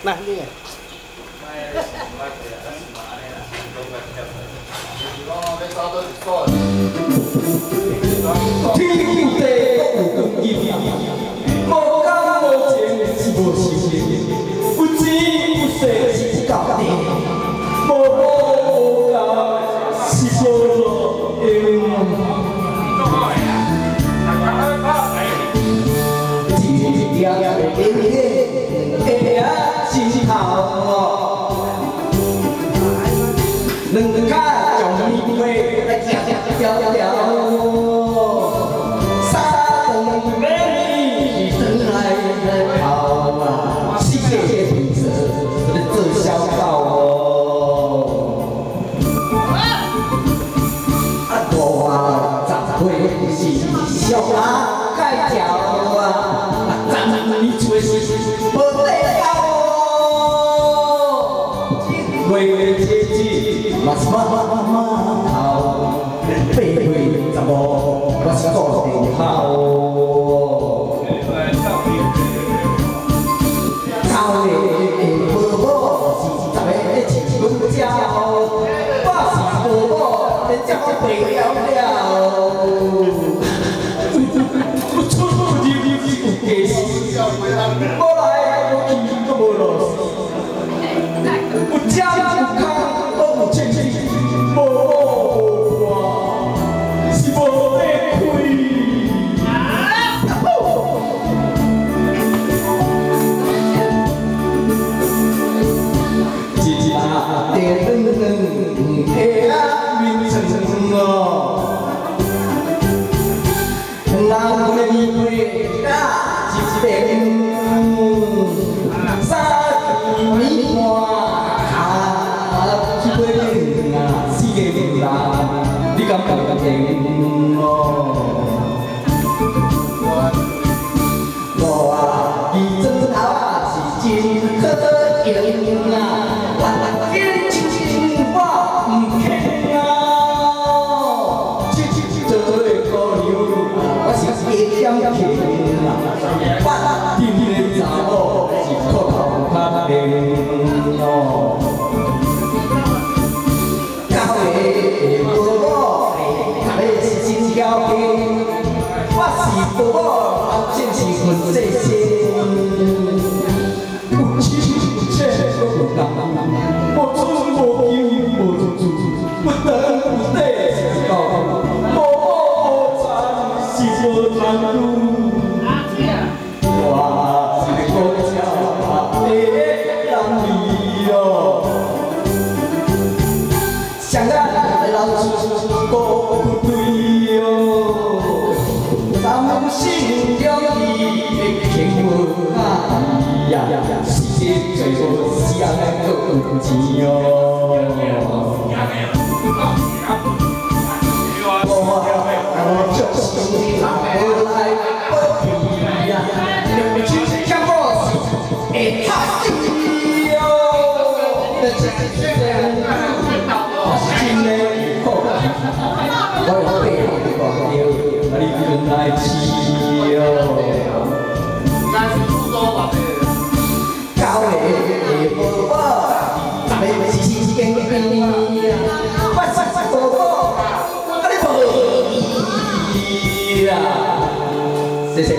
来，你。天有地，有光阴，无工无钱是无收入，有钱有势是搞定，无无无是无路用。一条条冷冷的心头，两脚将你背来跳跳跳。 小马盖条啊，咱你做事无得高哦。月月节节嘛是马头，八月十五我是做地头。头日父母是十个饲阮鸟，我是父母连鸟都陪了了。 无来无去都无路，有吃有空都有钱钱，无无无是无得开。一日啊，地软软，下啊面层层哦，那我的米杯啊。 三米半，下一杯啊，四个人，你敢定哦？我啊，二针头啊是真可用啊，眼睛我唔欠啊，做个姑娘，我是一点欠啊。 天天查某是靠头壳面哦，到下父母他们是真了解，我是父母后真是混世世，有钱有钱都有人，无厝无有无住，不得不得是高，无产是无谈路。 世界最好是人都有钱哦。我就是无来无去呀，两手牵我会拍死哦。我是真的好，我有背后的光耀，你不能来欺哦。 高的父母，咱们是坚强的，我是父母，我的无义啦。谢谢。